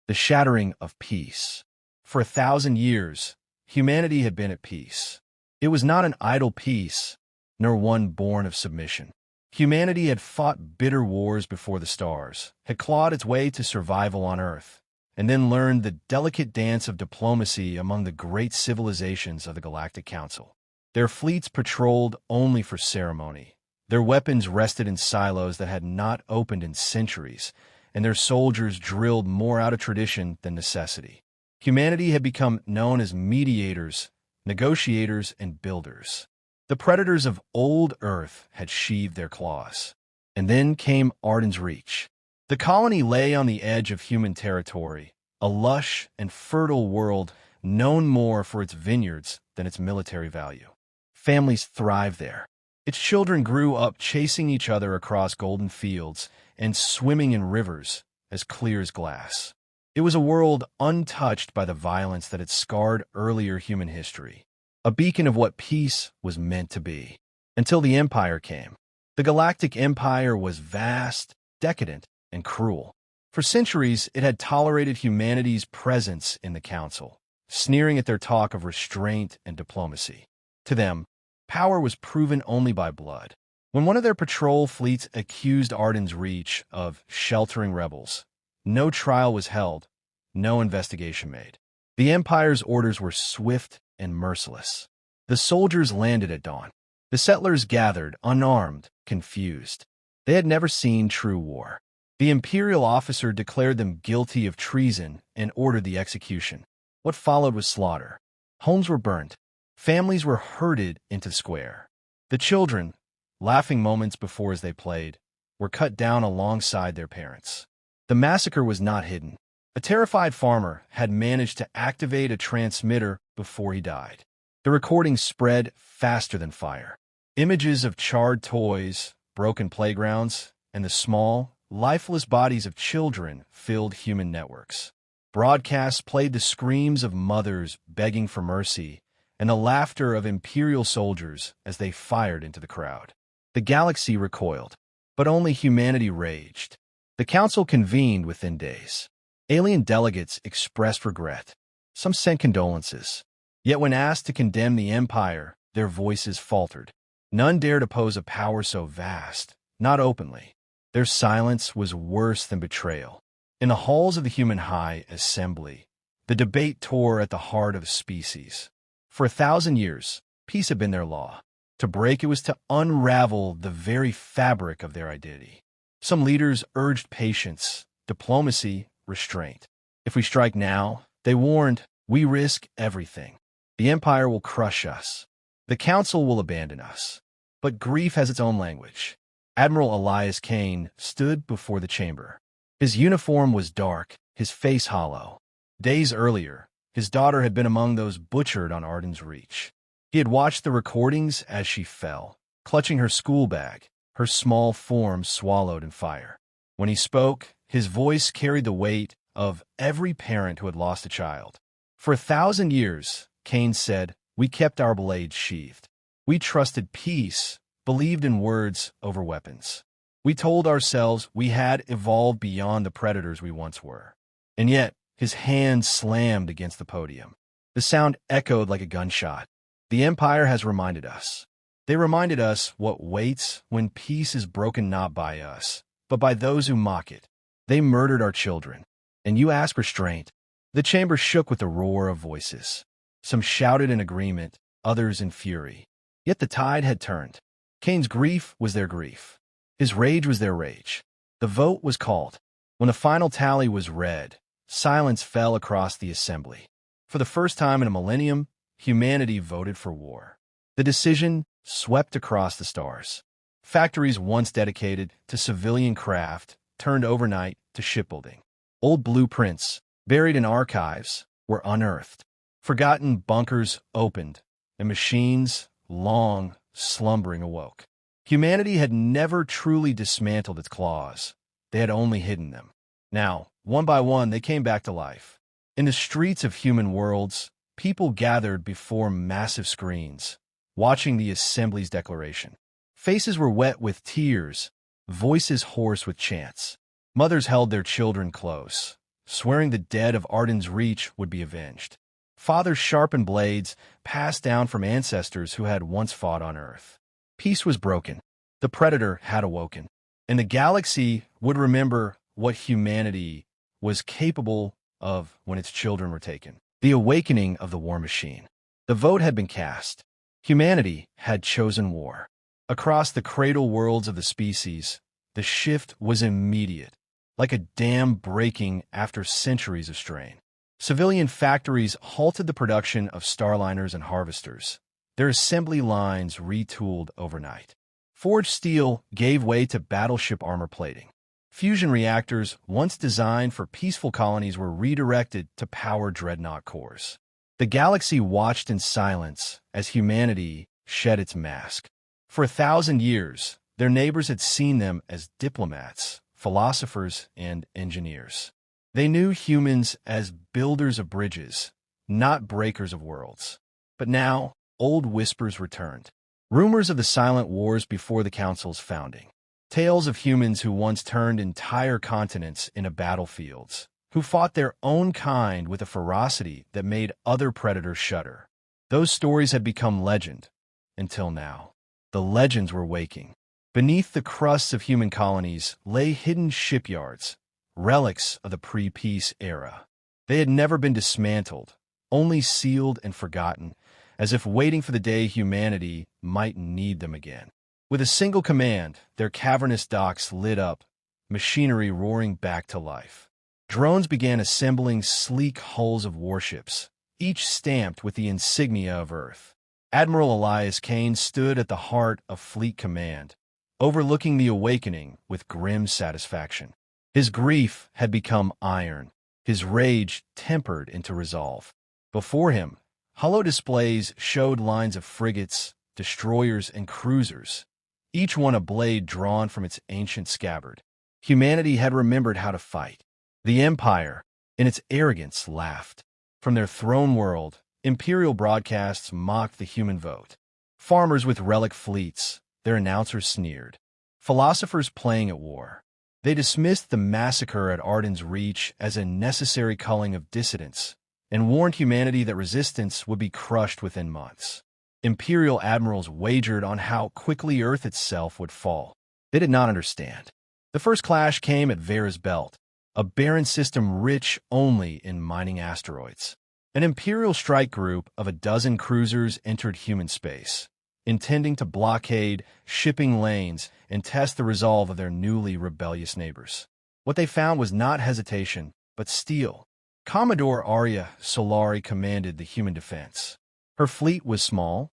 the shattering of peace. For 1,000 years, humanity had been at peace. It was not an idle peace, nor one born of submission. Humanity had fought bitter wars before the stars, had clawed its way to survival on Earth, and then learned the delicate dance of diplomacy among the great civilizations of the Galactic Council. Their fleets patrolled only for ceremony. Their weapons rested in silos that had not opened in centuries, and their soldiers drilled more out of tradition than necessity. Humanity had become known as mediators, negotiators, and builders. The predators of old Earth had sheathed their claws. And then came Ardan's reach. The colony lay on the edge of human territory, a lush and fertile world known more for its vineyards than its military value. Families thrived there. Its children grew up chasing each other across golden fields and swimming in rivers as clear as glass. It was a world untouched by the violence that had scarred earlier human history, a beacon of what peace was meant to be. Until the Empire came. The Galactic Empire was vast, decadent, and cruel. For centuries, it had tolerated humanity's presence in the Council, sneering at their talk of restraint and diplomacy. To them, power was proven only by blood. When one of their patrol fleets accused Ardan's reach of sheltering rebels, no trial was held, no investigation made. The Empire's orders were swift and merciless. The soldiers landed at dawn. The settlers gathered, unarmed, confused. They had never seen true war. The imperial officer declared them guilty of treason and ordered the execution. What followed was slaughter. Homes were burnt. Families were herded into the square. The children, laughing moments before as they played, were cut down alongside their parents. The massacre was not hidden. A terrified farmer had managed to activate a transmitter before he died. The recording spread faster than fire. Images of charred toys, broken playgrounds, and the small, lifeless bodies of children filled human networks. Broadcasts played the screams of mothers begging for mercy and the laughter of imperial soldiers as they fired into the crowd. The galaxy recoiled, but only humanity raged. The council convened within days. Alien delegates expressed regret. Some sent condolences. Yet when asked to condemn the Empire, their voices faltered. None dared oppose a power so vast, not openly. Their silence was worse than betrayal. In the halls of the Human High Assembly, the debate tore at the heart of a species. For 1,000 years, peace had been their law. To break it was to unravel the very fabric of their identity. Some leaders urged patience, diplomacy, restraint. If we strike now, they warned, we risk everything. The Empire will crush us. The Council will abandon us. But grief has its own language. Admiral Elias Kane stood before the chamber. His uniform was dark, his face hollow. Days earlier, his daughter had been among those butchered on Ardan's reach. He had watched the recordings as she fell, clutching her school bag, her small form swallowed in fire. When he spoke, his voice carried the weight of every parent who had lost a child. For 1,000 years, Kane said, we kept our blades sheathed. We trusted peace, believed in words over weapons. We told ourselves we had evolved beyond the predators we once were. And yet, his hand slammed against the podium. The sound echoed like a gunshot. The Empire has reminded us. They reminded us what waits when peace is broken not by us, but by those who mock it. They murdered our children. And you ask restraint. The chamber shook with the roar of voices. Some shouted in agreement, others in fury. Yet the tide had turned. Kane's grief was their grief. His rage was their rage. The vote was called. When the final tally was read, silence fell across the assembly. For the first time in a millennium, humanity voted for war. The decision swept across the stars. Factories once dedicated to civilian craft turned overnight to shipbuilding. Old blueprints, buried in archives, were unearthed. Forgotten bunkers opened, and machines, long slumbering, awoke. Humanity had never truly dismantled its claws. They had only hidden them. Now, one by one, they came back to life. In the streets of human worlds, people gathered before massive screens, watching the Assembly's declaration. Faces were wet with tears, voices hoarse with chants. Mothers held their children close, swearing the dead of Ardan's reach would be avenged. Fathers sharpened blades, passed down from ancestors who had once fought on Earth. Peace was broken. The Predator had awoken. And the galaxy would remember what humanity was capable of when its children were taken. The awakening of the war machine. The vote had been cast. Humanity had chosen war. Across the cradle worlds of the species, the shift was immediate, like a dam breaking after centuries of strain. Civilian factories halted the production of starliners and harvesters, their assembly lines retooled overnight. Forged steel gave way to battleship armor plating. Fusion reactors, once designed for peaceful colonies, were redirected to power dreadnought cores. The galaxy watched in silence as humanity shed its mask. For 1,000 years, their neighbors had seen them as diplomats, philosophers, and engineers. They knew humans as builders of bridges, not breakers of worlds. But now, old whispers returned. Rumors of the silent wars before the Council's founding. Tales of humans who once turned entire continents into battlefields, who fought their own kind with a ferocity that made other predators shudder. Those stories had become legend, until now. The legends were waking. Beneath the crusts of human colonies lay hidden shipyards, relics of the pre-peace era. They had never been dismantled, only sealed and forgotten, as if waiting for the day humanity might need them again. With a single command, their cavernous docks lit up, machinery roaring back to life. Drones began assembling sleek hulls of warships, each stamped with the insignia of Earth. Admiral Elias Kane stood at the heart of Fleet Command, overlooking the awakening with grim satisfaction. His grief had become iron, his rage tempered into resolve. Before him, hollow displays showed lines of frigates, destroyers, and cruisers, each one a blade drawn from its ancient scabbard. Humanity had remembered how to fight. The Empire, in its arrogance, laughed. From their throne world, imperial broadcasts mocked the human vote. Farmers with relic fleets, their announcers sneered. Philosophers playing at war. They dismissed the massacre at Ardan's reach as a necessary culling of dissidents, and warned humanity that resistance would be crushed within months. Imperial admirals wagered on how quickly Earth itself would fall. They did not understand. The first clash came at Vera's belt, a barren system rich only in mining asteroids. An Imperial strike group of 12 cruisers entered human space, intending to blockade shipping lanes and test the resolve of their newly rebellious neighbors. What they found was not hesitation, but steel. Commodore Arya Solari commanded the human defense. Her fleet was small,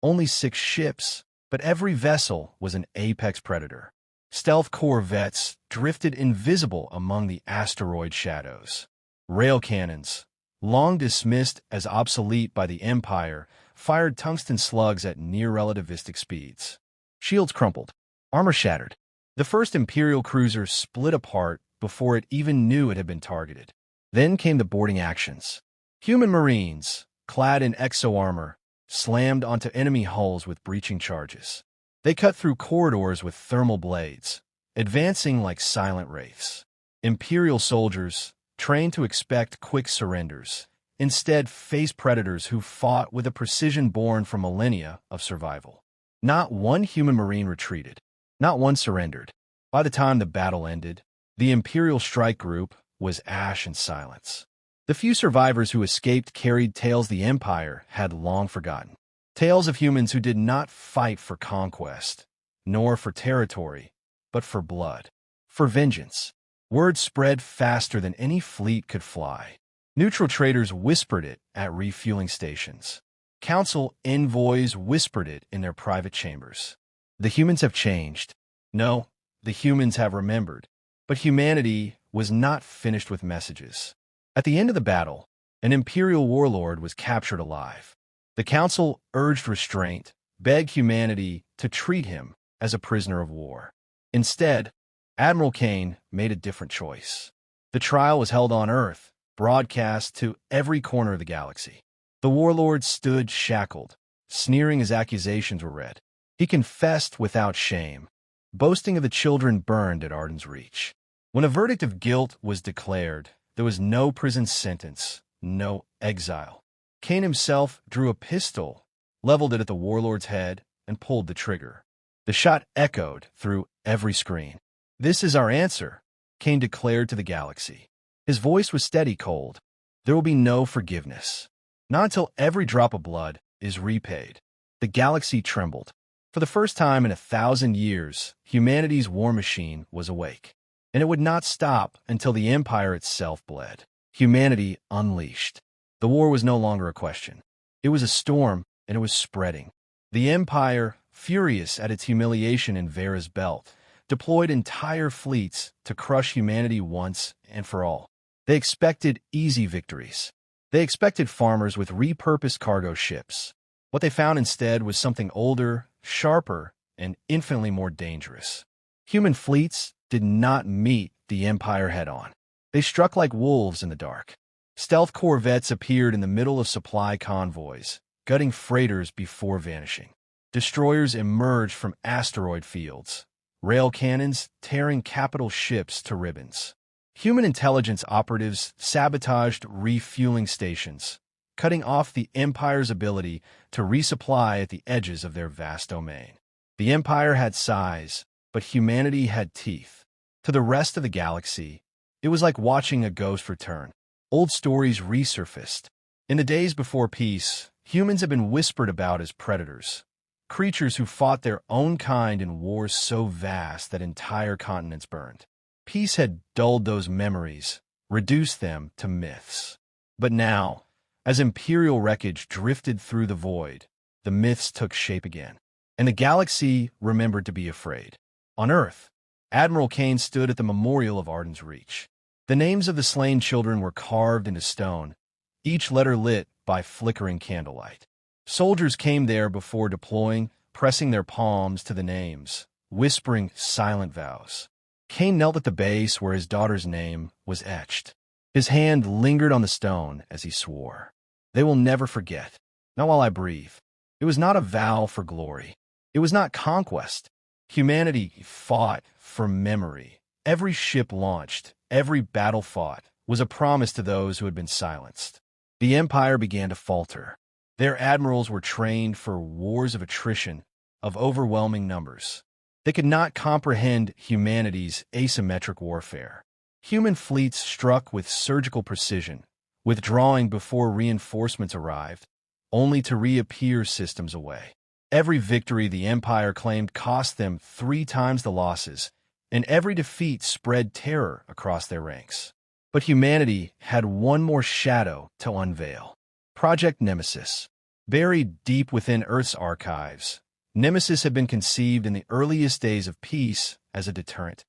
only 6 ships, but every vessel was an apex predator. Stealth corvettes drifted invisible among the asteroid shadows. Rail cannons, long dismissed as obsolete by the Empire, fired tungsten slugs at near-relativistic speeds. Shields crumpled, armor shattered. The first Imperial cruiser split apart before it even knew it had been targeted. Then came the boarding actions. Human Marines, clad in exo-armor, slammed onto enemy hulls with breaching charges. They cut through corridors with thermal blades, advancing like silent wraiths. Imperial soldiers, trained to expect quick surrenders, instead faced predators who fought with a precision born from millennia of survival. Not one human Marine retreated. Not one surrendered. By the time the battle ended, the Imperial strike group was ash and silence. The few survivors who escaped carried tales the Empire had long forgotten. Tales of humans who did not fight for conquest, nor for territory, but for blood, for vengeance. Word spread faster than any fleet could fly. Neutral traders whispered it at refueling stations. Council envoys whispered it in their private chambers. The humans have changed. No, the humans have remembered. But humanity was not finished with messages. At the end of the battle, an Imperial warlord was captured alive. The Council urged restraint, begged humanity to treat him as a prisoner of war. Instead, Admiral Kane made a different choice. The trial was held on Earth, broadcast to every corner of the galaxy. The warlord stood shackled, sneering as accusations were read. He confessed without shame, boasting of the children burned at Ardan's reach. When a verdict of guilt was declared, There was no prison sentence, no exile. Kane himself drew a pistol, leveled it at the warlord's head, and pulled the trigger. The shot echoed through every screen. "This is our answer," Kane declared to the galaxy. His voice was steady, cold. "There will be no forgiveness. Not until every drop of blood is repaid." The galaxy trembled. For the first time in 1,000 years, humanity's war machine was awake. And it would not stop until the Empire itself bled. Humanity unleashed. The war was no longer a question. It was a storm, and it was spreading. The Empire, furious at its humiliation in Vera's belt, deployed entire fleets to crush humanity once and for all. They expected easy victories. They expected farmers with repurposed cargo ships. What they found instead was something older, sharper, and infinitely more dangerous. Human fleets did not meet the Empire head-on. They struck like wolves in the dark. Stealth corvettes appeared in the middle of supply convoys, gutting freighters before vanishing. Destroyers emerged from asteroid fields, rail cannons tearing capital ships to ribbons. Human intelligence operatives sabotaged refueling stations, cutting off the Empire's ability to resupply at the edges of their vast domain. The Empire had size, but humanity had teeth. To the rest of the galaxy, it was like watching a ghost return. Old stories resurfaced. In the days before peace, humans had been whispered about as predators, creatures who fought their own kind in wars so vast that entire continents burned. Peace had dulled those memories, reduced them to myths. But now, as imperial wreckage drifted through the void, the myths took shape again, and the galaxy remembered to be afraid. On Earth, Admiral Kane stood at the memorial of Ardan's reach. The names of the slain children were carved into stone, each letter lit by flickering candlelight. Soldiers came there before deploying, pressing their palms to the names, whispering silent vows. Kane knelt at the base where his daughter's name was etched. His hand lingered on the stone as he swore. "They will never forget, not while I breathe." It was not a vow for glory. It was not conquest. Humanity fought for memory. Every ship launched, every battle fought, was a promise to those who had been silenced. The Empire began to falter. Their admirals were trained for wars of attrition, of overwhelming numbers. They could not comprehend humanity's asymmetric warfare. Human fleets struck with surgical precision, withdrawing before reinforcements arrived, only to reappear systems away. Every victory the Empire claimed cost them 3 times the losses, and every defeat spread terror across their ranks. But humanity had one more shadow to unveil. Project Nemesis. Buried deep within Earth's archives, Nemesis had been conceived in the earliest days of peace as a deterrent,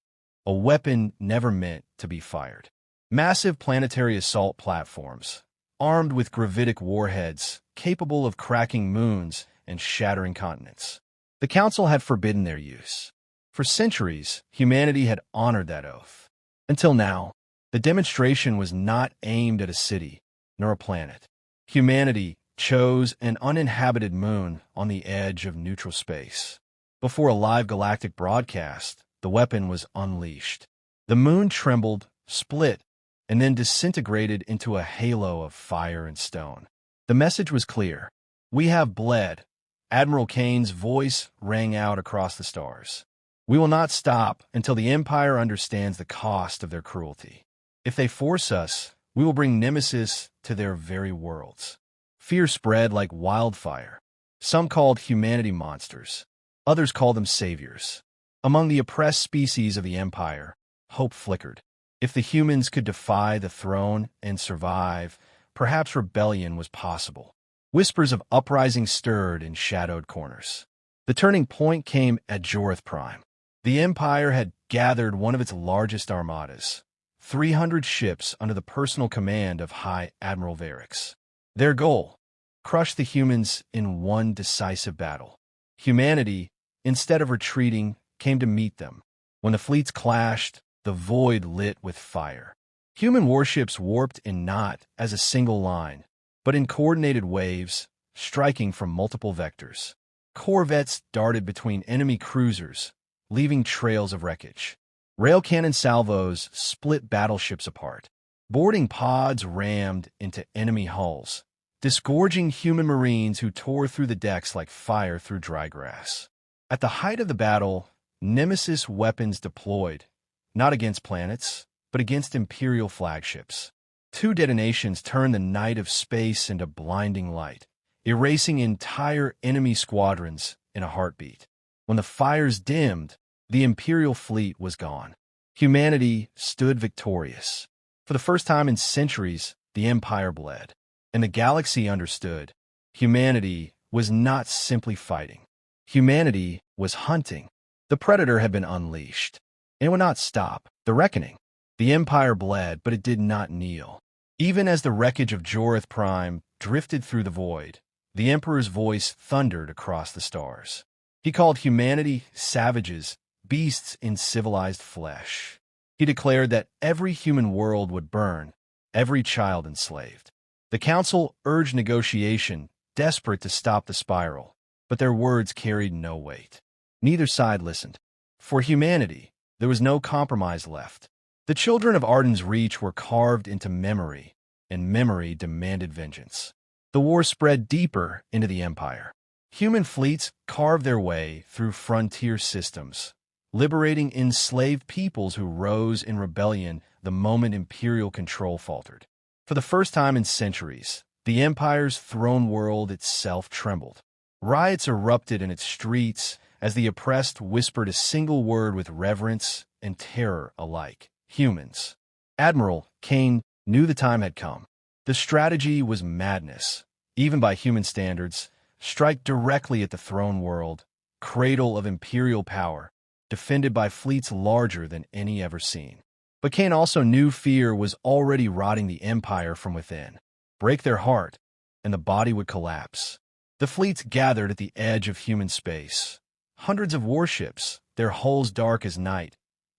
a weapon never meant to be fired. Massive planetary assault platforms, armed with gravitic warheads, capable of cracking moons and shattering continents. The Council had forbidden their use. For centuries, humanity had honored that oath. Until now, the demonstration was not aimed at a city, nor a planet. Humanity chose an uninhabited moon on the edge of neutral space. Before a live galactic broadcast, the weapon was unleashed. The moon trembled, split, and then disintegrated into a halo of fire and stone. The message was clear. "We have bled." Admiral Kane's voice rang out across the stars. "We will not stop until the Empire understands the cost of their cruelty. If they force us, we will bring Nemesis to their very worlds." Fear spread like wildfire. Some called humanity monsters. Others called them saviors. Among the oppressed species of the Empire, hope flickered. If the humans could defy the throne and survive, perhaps rebellion was possible. Whispers of uprising stirred in shadowed corners. The turning point came at Jorith Prime. The Empire had gathered one of its largest armadas, 300 ships under the personal command of High Admiral Varix. Their goal: crush the humans in one decisive battle. Humanity, instead of retreating, came to meet them. When the fleets clashed, the void lit with fire. Human warships warped in not as a single line, but in coordinated waves, striking from multiple vectors. Corvettes darted between enemy cruisers, leaving trails of wreckage. Rail cannon salvos split battleships apart. Boarding pods rammed into enemy hulls, disgorging human marines who tore through the decks like fire through dry grass. At the height of the battle, Nemesis weapons deployed, not against planets, but against Imperial flagships. 2 detonations turned the night of space into blinding light, erasing entire enemy squadrons in a heartbeat. When the fires dimmed, the Imperial fleet was gone. Humanity stood victorious. For the first time in centuries, the Empire bled, and the galaxy understood. Humanity was not simply fighting. Humanity was hunting. The Predator had been unleashed, and it would not stop. The reckoning. The Empire bled, but it did not kneel. Even as the wreckage of Jorith Prime drifted through the void, the Emperor's voice thundered across the stars. He called humanity savages, beasts in civilized flesh. He declared that every human world would burn, every child enslaved. The Council urged negotiation, desperate to stop the spiral, but their words carried no weight. Neither side listened. For humanity, there was no compromise left. The children of Ardan's reach were carved into memory, and memory demanded vengeance. The war spread deeper into the Empire. Human fleets carved their way through frontier systems, liberating enslaved peoples who rose in rebellion the moment imperial control faltered. For the first time in centuries, the Empire's throne world itself trembled. Riots erupted in its streets as the oppressed whispered a single word with reverence and terror alike: humans. Admiral Kane knew the time had come. The strategy was madness, even by human standards: strike directly at the throne world, cradle of imperial power, defended by fleets larger than any ever seen. But Kane also knew fear was already rotting the Empire from within. Break their heart, and the body would collapse. The fleets gathered at the edge of human space. Hundreds of warships, their hulls dark as night,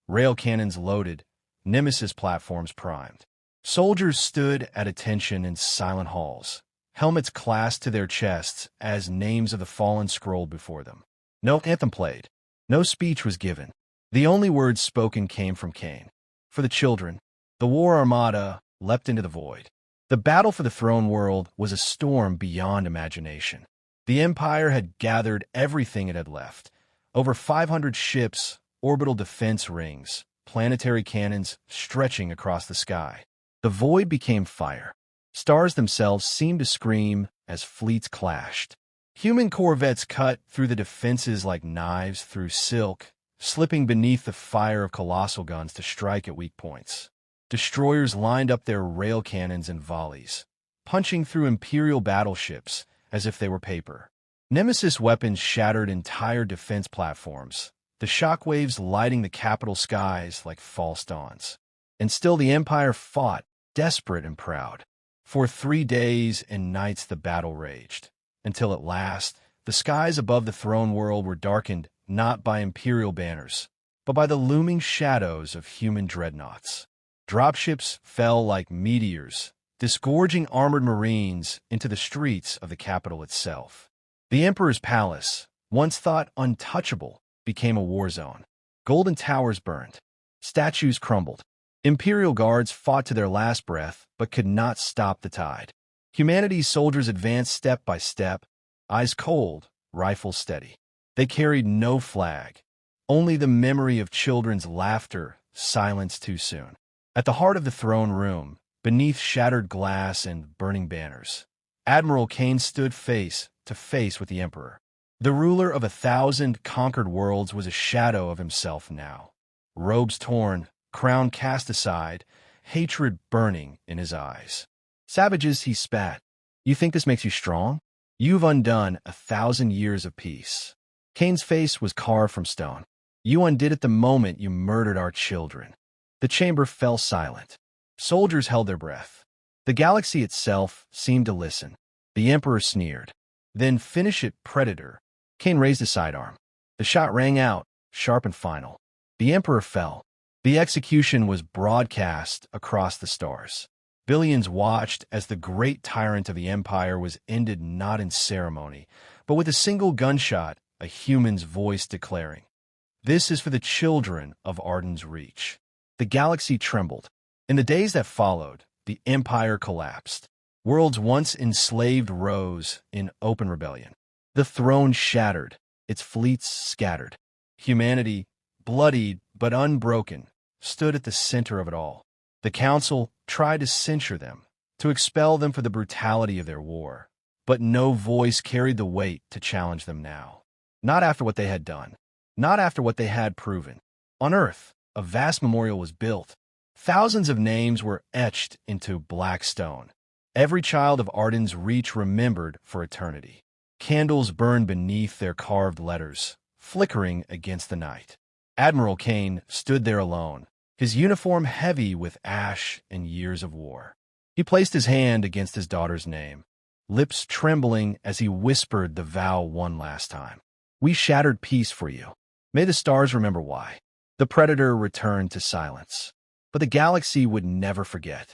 rail cannons loaded, Nemesis platforms primed. Soldiers stood at attention in silent halls, helmets clasped to their chests as names of the fallen scrolled before them. No anthem played. No speech was given. The only words spoken came from Kane. For the children, the war armada leapt into the void. The battle for the throne world was a storm beyond imagination. The Empire had gathered everything it had left: over 500 ships, orbital defense rings, planetary cannons stretching across the sky. The void became fire. Stars themselves seemed to scream as fleets clashed. Human corvettes cut through the defenses like knives through silk, slipping beneath the fire of colossal guns to strike at weak points. Destroyers lined up their rail cannons in volleys, punching through Imperial battleships as if they were paper. Nemesis weapons shattered entire defense platforms, the shockwaves lighting the capital skies like false dawns. And still the Empire fought, desperate and proud. For 3 days and nights the battle raged, until at last the skies above the throne world were darkened not by Imperial banners, but by the looming shadows of human dreadnoughts. Dropships fell like meteors, disgorging armored marines into the streets of the capital itself. The Emperor's palace, once thought untouchable, became a war zone. Golden towers burned. Statues crumbled. Imperial guards fought to their last breath, but could not stop the tide. Humanity's soldiers advanced step by step, eyes cold, rifles steady. They carried no flag, only the memory of children's laughter, silenced too soon. At the heart of the throne room, beneath shattered glass and burning banners, Admiral Kane stood face to face with the Emperor. The ruler of 1,000 conquered worlds was a shadow of himself now. Robes torn, crown cast aside, hatred burning in his eyes. "Savages," he spat. "You think this makes you strong? You've undone 1,000 years of peace." Kane's face was carved from stone. "You undid it the moment you murdered our children." The chamber fell silent. Soldiers held their breath. The galaxy itself seemed to listen. The Emperor sneered. "Then finish it, Predator." Kane raised his sidearm. The shot rang out, sharp and final. The Emperor fell. The execution was broadcast across the stars. Billions watched as the great tyrant of the Empire was ended not in ceremony, but with a single gunshot, a human's voice declaring, "This is for the children of Ardan's reach." The galaxy trembled. In the days that followed, the Empire collapsed. Worlds once enslaved rose in open rebellion. The throne shattered, its fleets scattered. Humanity, bloodied but unbroken, stood at the center of it all. The Council tried to censure them, to expel them for the brutality of their war. But no voice carried the weight to challenge them now. Not after what they had done. Not after what they had proven. On Earth, a vast memorial was built. Thousands of names were etched into black stone. Every child of Ardan's reach remembered for eternity. Candles burned beneath their carved letters, flickering against the night. Admiral Kane stood there alone, his uniform heavy with ash and years of war. He placed his hand against his daughter's name, lips trembling as he whispered the vow one last time. "We shattered peace for you. May the stars remember why." The Predator returned to silence. But the galaxy would never forget.